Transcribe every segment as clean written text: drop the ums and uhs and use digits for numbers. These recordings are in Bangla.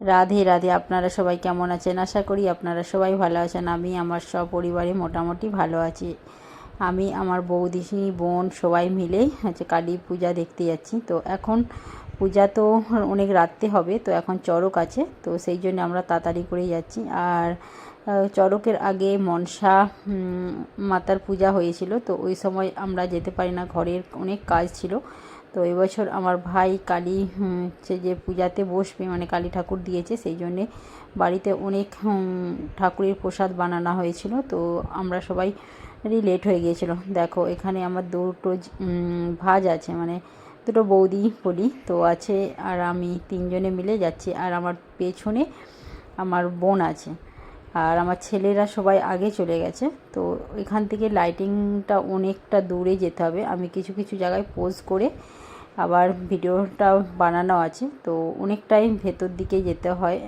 রাধে রাধে। আপনারা সবাই কেমন আছেন? আশা করি আপনারা সবাই ভালো আছেন। আমি আমার সপরিবারে মোটামুটি ভালো আছি। আমি আমার বৌদি বোন সবাই মিলে কালী পূজা দেখতে যাচ্ছি। তো এখন পূজা তো অনেক রাত্রে হবে, তো এখন চড়ক আছে, তো সেই জন্য আমরা তাড়াতাড়ি করেই যাচ্ছি। আর চড়কের আগে মনসা মাতার পূজা হয়েছিল, তো ওই সময় আমরা যেতে পারি না, ঘরের অনেক কাজ ছিল। তো এবছর আমার ভাই কালী সে যে পূজাতে বসবে, মানে কালী ঠাকুর দিয়েছে, সেই জন্যে বাড়িতে অনেক ঠাকুরের প্রসাদ বানানো হয়েছিল। তো আমরা সবাই লেট হয়ে গিয়েছিল। দেখো এখানে আমার দুটো ভাজ আছে, মানে দুটো বৌদি বলি তো আছে, আর আমি তিনজনে মিলে যাচ্ছি। আর আমার পেছনে আমার বোন আছে, আর আমার ছেলেরা সবাই আগে চলে গেছে। তো এখান থেকে লাইটিংটা অনেকটা দূরে যেতে হবে। আমি কিছু কিছু জায়গায় পোজ করে আবার ভিডিওটা বানানো আছে, তো অনেকটাই ভেতর দিকে যেতে হয়।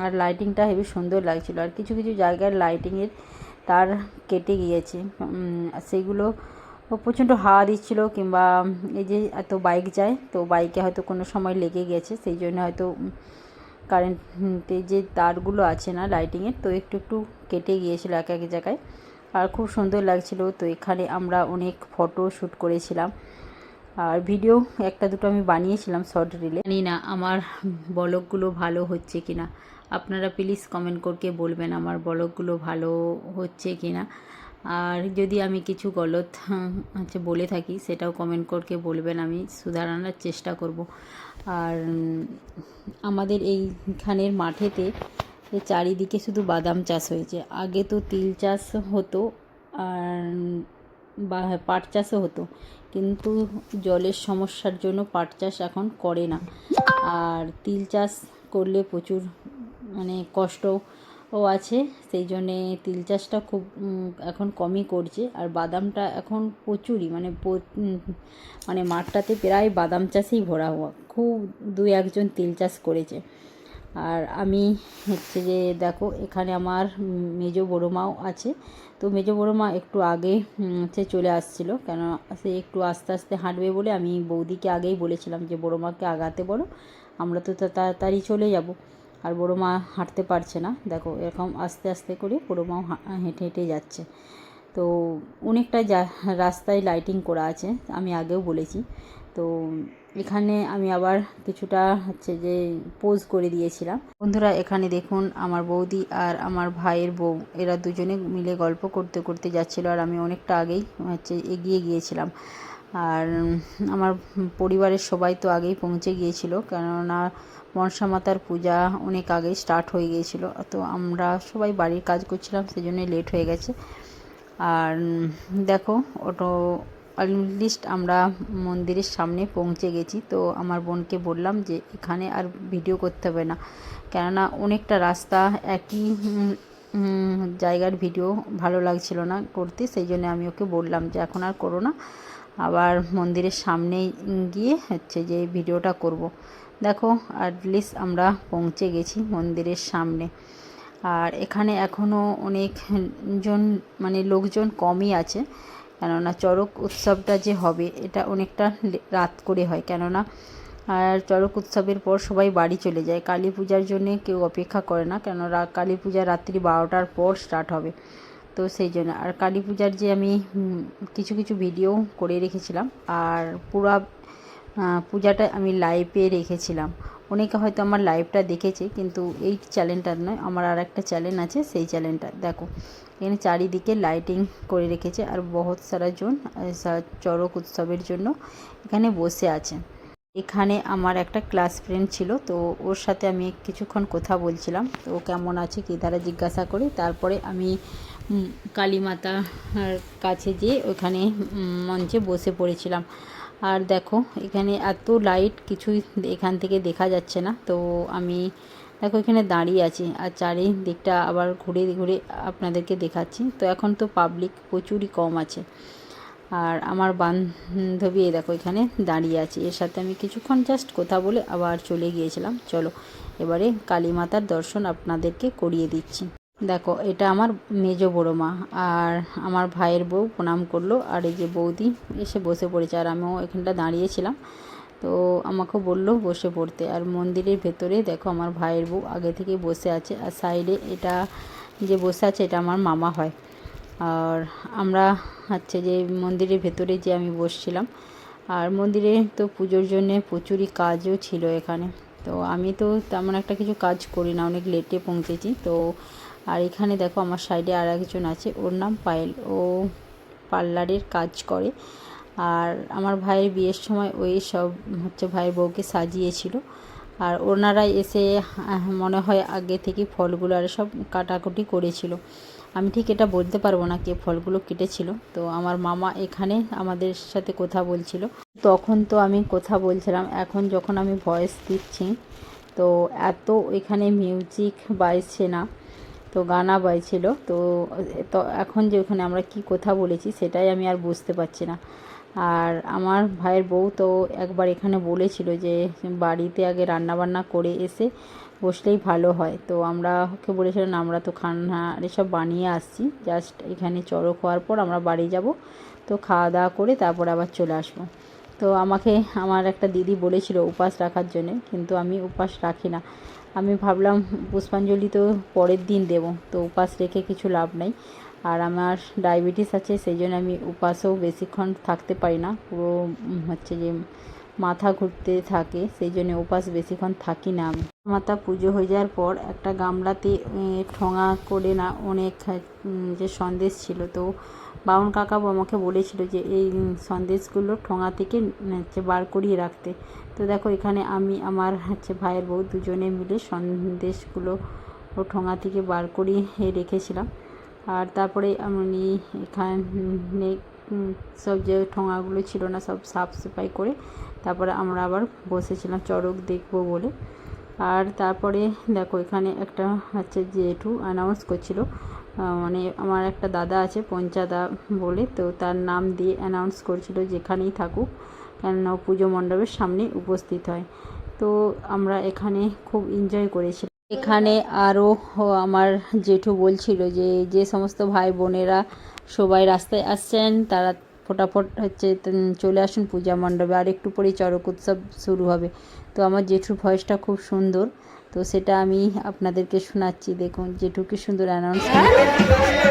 আর লাইটিংটা হেবি সুন্দর লাগছিল। আর কিছু কিছু জায়গার লাইটিংয়ের তার কেটে গিয়েছে, সেগুলো প্রচণ্ড হাওয়া দিচ্ছিল, কিংবা এই যে এত বাইক যায়, তো বাইকে হয়তো কোনো সময় লেগে গেছে, সেই জন্য হয়তো কারেন্টের যে তারগুলো আছে না লাইটিংয়ের, তো একটু একটু কেটে গিয়েছিলো এক এক জায়গায়। আর খুব সুন্দর লাগছিল। তো এখানে আমরা অনেক ফটো শ্যুট করেছিলাম, আর ভিডিও একটা দুটো আমি বানিয়েছিলাম শর্ট রিলে। জানি না আমার ব্লগগুলো ভালো হচ্ছে কি না, আপনারা প্লিজ কমেন্ট করকে বলবেন আমার ব্লগগুলো ভালো হচ্ছে কি না। আর যদি আমি কিছু গলত বলে থাকি, সেটাও কমেন্ট করকে বলবেন, আমি সুধারণার চেষ্টা করব। আর আমাদের এইখানের মাঠেতে চারিদিকে শুধু বাদাম চাষ হয়েছে। আগে তো তিল চাষ হতো, আর পাট চাষও হতো, কিন্তু জলের সমস্যার জন্য পাট চাষ এখন করে না। আর তিল চাষ করলে প্রচুর মানে কষ্টও আছে, সেই জন্যে তিল চাষটা খুব এখন কমই করছে। আর বাদামটা এখন প্রচুরই, মানে মাঠটাতে প্রায় বাদাম চাষেই ভরা হওয়া, খুব দু একজন তিল চাষ করেছে। আর আমি যে দেখো এখানে আমার মেজো বড়ো মাও আছে। তো মেজো বড়ো মা একটু আগে সে চলে আসছিল, কেন সে একটু আস্তে আস্তে হাঁটবে বলে আমি বৌদিকে আগেই বলেছিলাম যে বড়ো মাকে আগাতে বলো, আমরা তো তাড়াতাড়ি চলে যাব। আর বড়ো মা হাঁটতে পারছে না, দেখো এরকম আস্তে আস্তে করে বড়ো মাও হেঁটে হেঁটে যাচ্ছে। তো অনেকটা রাস্তায় লাইটিং করা আছে, আমি আগেও বলেছি। তো এখানে আমি আবার কিছুটা যে পোজ করে দিয়েছিলাম। বন্ধুরা এখানে দেখুন আমার বৌদি আর আমার ভাইয়ের বউ, এরা দুজনে মিলে গল্প করতে করতে যাচ্ছিলো, আর আমি অনেকটা আগেই এগিয়ে গিয়েছিলাম। আর আমার পরিবারের সবাই তো আগেই পৌঁছে গিয়েছিল, কেননা মনসা মাতার পূজা অনেক আগেই স্টার্ট হয়ে গিয়েছিল। তো আমরা সবাই বাড়ির কাজ করছিলাম, সেই জন্যই লেট হয়ে গেছে। আর দেখো লিস্ট আমরা মন্দিরের সামনে পৌঁছে গেছি। তো আমার বোনকে বললাম যে এখানে আর ভিডিও করতে হবে না, কেননা অনেকটা রাস্তা একই জায়গার ভিডিও ভালো লাগছিল না করতে, সেই জন্য আমি ওকে বললাম যে এখন আর করো না, আবার মন্দিরের সামনে গিয়ে যে ভিডিওটা করব। দেখো লিস্ট আমরা পৌঁছে গেছি মন্দিরের সামনে। আর এখানে এখনও অনেকজন মানে লোকজন কমই আছে, কেননা চড়ক উৎসবটা যে হবে এটা অনেকটা রাত করে হয়, কেননা আর চড়ক উৎসবের পর সবাই বাড়ি চলে যায়। কালী পূজার জন্যে কেউ অপেক্ষা করে না, কেন কালী পূজা রাত্রি 12টার পর স্টার্ট হবে, তো সেই জন্য। আর কালী পূজার যে আমি কিছু কিছু ভিডিও করে রেখেছিলাম, আর পুরা পূজাটা আমি লাইভে রেখেছিলাম। অনেকে হয়তো আমার লাইভটা দেখেছে, কিন্তু এই চ্যানেলটার নয়, আমার আর একটা চ্যানেল আছে, সেই চ্যানেলটা দেখো এখানে চারিদিকে লাইটিং করে রেখেছে। আর বহুত সারা জন চড়ক উৎসবের জন্য এখানে বসে আছে। এখানে আমার একটা ক্লাস ফ্রেন্ড ছিল, তো ওর সাথে আমি কিছুক্ষণ কথা বলছিলাম, তো ও কেমন আছে কী তারা জিজ্ঞাসা করি। তারপরে আমি কালী মাতার কাছে যেয়ে ওখানে মঞ্চে বসে পড়েছিলাম। আর দেখো এখানে এত লাইট, কিছুই এখান থেকে দেখা যাচ্ছে না। তো আমি দেখো এখানে দাঁড়িয়ে আছি, আর চারিদিকটা আবার ঘুরে ঘুরে আপনাদেরকে দেখাচ্ছি। তো এখন তো পাবলিক প্রচুরই কম আছে। আর আমার বান্ধবী দেখো এখানে দাঁড়িয়ে আছে, এর সাথে আমি কিছুক্ষণ জাস্ট কথা বলে আবার চলে গিয়েছিলাম। চলো এবারে কালী মাতার দর্শন আপনাদেরকে করিয়ে দিচ্ছি। দেখো এটা আমার মেজো বড়ো মা, আর আমার ভাইয়ের বউ প্রণাম করলো, আর এই যে বৌদি এসে বসে পড়েছে, আর আমিও এখানটা দাঁড়িয়েছিলাম। তো আমাকে বললো বসে পড়তে। আর মন্দিরের ভেতরে দেখো আমার ভাইয়ের বউ আগে থেকে বসে আছে, আর সাইডে এটা যে বসে আছে এটা আমার মামা হয়। আর আমরা হচ্ছে যে মন্দিরের ভেতরে যে আমি বসছিলাম, আর মন্দিরে তো পুজোর জন্যে প্রচুরই কাজও ছিল এখানে। তো আমি তো তেমন একটা কিছু কাজ করি না, অনেক লেটে পৌঁছেছি তো। আর এখানে দেখো আমার সাইডে আর একজন আছে, ওর নাম পায়েল, ও পার্লারের কাজ করে। আর আমার ভাইয়ের বিয়ের সময় ওই সব হচ্ছে ভাইয়ের বউকে সাজিয়েছিল। আর ওনারাই এসে মনে হয় আগে থেকে ফলগুলো আর সব কাটাকুটি করেছিল। আমি ঠিক এটা বলতে পারবো না কে ফলগুলো কেটেছিল। তো আমার মামা এখানে আমাদের সাথে কথা বলছিল, তখন তো আমি কথা বলছিলাম। এখন যখন আমি ভয়েস দিচ্ছি তো এত এখানে মিউজিক বাজছে না, তো গানা বাজছিল। তো এখন যে ওখানে আমরা কি কথা বলেছি সেটাই আমি আর বুঝতে পারছি না। আর আমার ভাইয়ের বউ তো একবার এখানে বলেছিল যে বাড়িতে আগে রান্নাবান্না করে এসে বসলেই ভালো হয়। তো আমরা ওকে বলেছিলাম আমরা তো খানা এসব বানিয়ে আসছি, জাস্ট এখানে চড়ক হওয়ার পর আমরা বাড়ি যাব, তো খাওয়া দাওয়া করে তারপর আবার চলে আসবো। তো আমাকে আমার একটা দিদি বলেছিল উপাস রাখার জন্যে, কিন্তু আমি উপাস রাখি না। আমি ভাবলাম পুষ্পাঞ্জলি তো পরের দিন দেব, তো উপাস রেখে কিছু লাভ নেই। আর আমার ডায়াবেটিস আছে, সেই জন্য আমি উপাসও বেশিক্ষণ থাকতে পারি না, পুরো হচ্ছে যে মাথা ঘুরতে থাকে, সেই জন্য উপাস বেশিক্ষণ থাকি না আমি। মাতা পুজো হয়ে যাওয়ার পর একটা গামলাতে ঠোঙা করে না অনেক যে সন্দেশ ছিল, তো বাউন কাকাবু আমাকে বলেছিল যে এই সন্দেশগুলো ঠোঙা থেকে হচ্ছে বার করিয়ে রাখতে। তো দেখো এখানে আমি আমার হচ্ছে ভাইয়ের বউ দুজনে মিলে সন্দেশগুলো ঠোঙা থেকে বার করিয়ে রেখেছিলাম। আর তারপরে আমি এখানে সব যে ঠোঙাগুলো ছিল না সব সাফ সাফাই করে তারপরে আমরা আবার বসেছিলাম চড়ক দেখবো বলে। আর তারপরে দেখো এখানে একটা হচ্ছে জেঠু অ্যানাউন্স করছিল, মানে আমার একটা দাদা আছে পঞ্চাদা বলে, তো তার নাম দিয়ে অ্যানাউন্স করছিল যেখানেই থাকুক কেন পুজো মণ্ডপের সামনে উপস্থিত হয়। তো আমরা এখানে খুব এনজয় করেছি। এখানে আরও আমার জেঠু বলছিল যে যে সমস্ত ভাই বোনেরা সবাই রাস্তায় আসছেন তারা ফটাফট হচ্ছে চলে আসুন পূজা মণ্ডপে, আর একটু পরেই চড়ক উৎসব শুরু হবে। তো আমার জেঠুর ভয়েসটা খুব সুন্দর, তো সেটা আমি আপনাদেরকে শোনাচ্ছি। দেখুন জেঠু কি সুন্দর অ্যানাউন্সমেন্ট।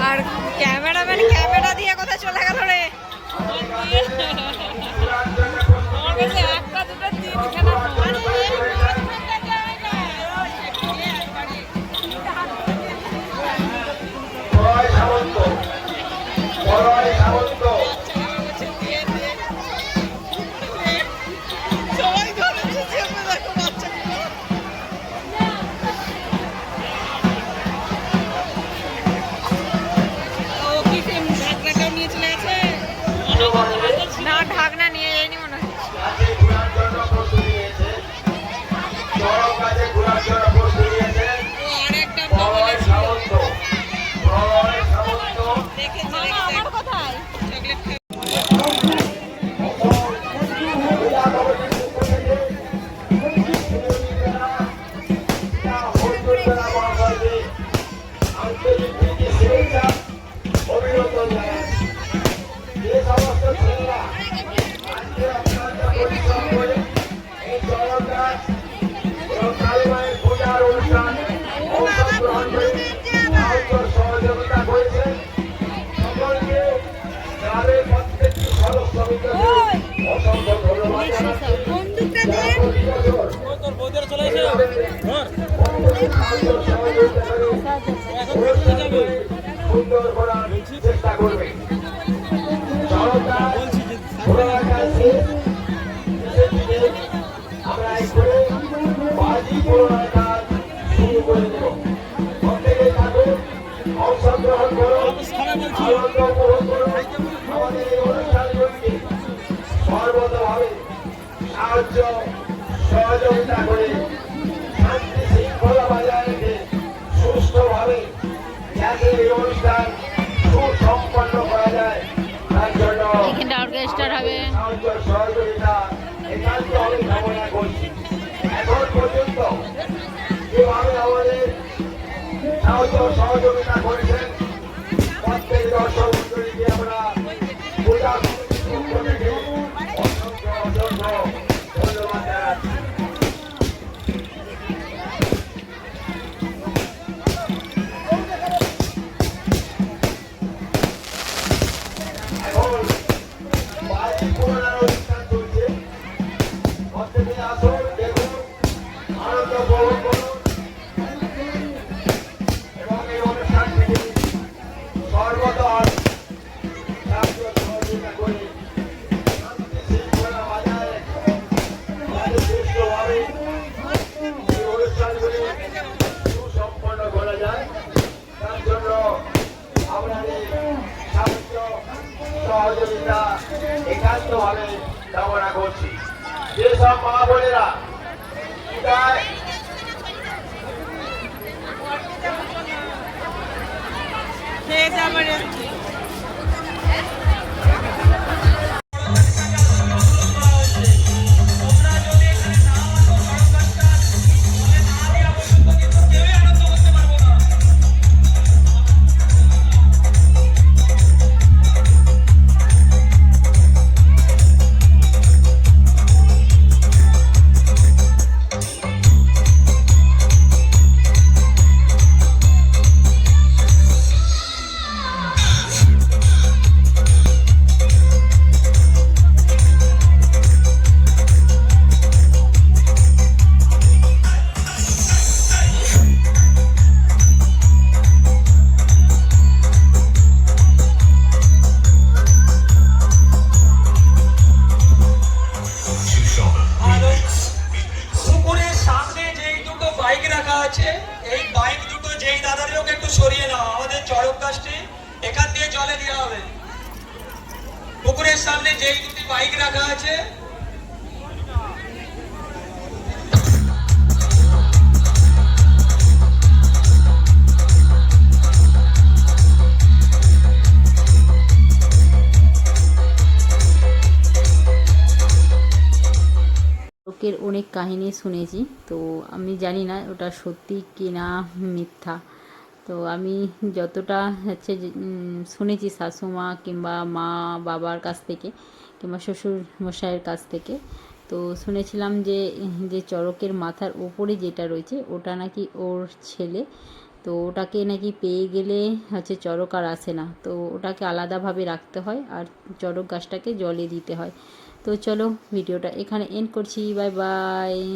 আর ক্যামেরাম্যান ক্যামেরা দিয়ে কোথায় চলে গেল রে? একটা দুটো তিনখানা না ঢাকনা নিয়ে যায়নি মনে হচ্ছে। আমার কোথায় চেষ্টা করবে আমরা বাজি করোনার কাজ শুরু করে দেব। প্রত্যেকে থাকুন, অংশগ্রহণ করুন, আনন্দ উপভোগ করুন। আমাদের এই অনুষ্ঠানগুলিকে সর্বতভাবে সাহায্য সহযোগিতা করে শান্তি শৃঙ্খলা বজায় রেখে সুস্থভাবে যাতে এই অনুষ্ঠান সুসম্পন্ন করা যায় তার জন্য অর্কেস্ট্রার হবে। সাহায্য সহযোগিতা একান্ত আমি কামনা করছি। এখন পর্যন্ত যেভাবে আমাদের সাহায্য সহযোগিতা করেছেন প্রত্যেক দর্শক মন্ডলীকে আমরা পূজা কমিটির পক্ষ থেকে অসংখ্য অসংখ্য ধন্যবাদ জানাচ্ছি। এখন বাজি পোড়ানোর অনুষ্ঠান চলছে। প্রত্যেকে আসুন, দেখুন, আনন্দ উপভোগ করুন এবং এই অনুষ্ঠানটিকে সর্বদা সাহায্য সহযোগিতা করে শান্তি শৃঙ্খলা বজায় রেখে যাতে সুষ্ঠুভাবে এই অনুষ্ঠানগুলি সুসম্পন্ন করা যায় তার জন্য আপনাদের সাহায্য সহযোগিতা একান্তভাবে কামনা করছি। যেসব মা বোনেরা বিদায় সামনে যেই দুটি বাইক রাখা আছে লোকের অনেক কাহিনী শুনেছি, তো আমি জানি না ওটা সত্যি কি না মিথ্যা। তো আমি যতটা হচ্ছে শুনেছি শাশুমা কিংবা মা বাবার কাছ থেকে কিংবা শ্বশুর মশাইয়ের কাছ থেকে, তো শুনেছিলাম যে যে চড়কের মাথার ওপরে যেটা রয়েছে ওটা নাকি ওর ছেলে। তো ওটাকে নাকি পেয়ে গেলে হচ্ছে চড়ক আর আসে না, তো ওটাকে আলাদাভাবে রাখতে হয় আর চড়ক গাছটাকে জলে দিতে হয়। তো চলো ভিডিওটা এখানে এন্ড করছি, বাই বাই।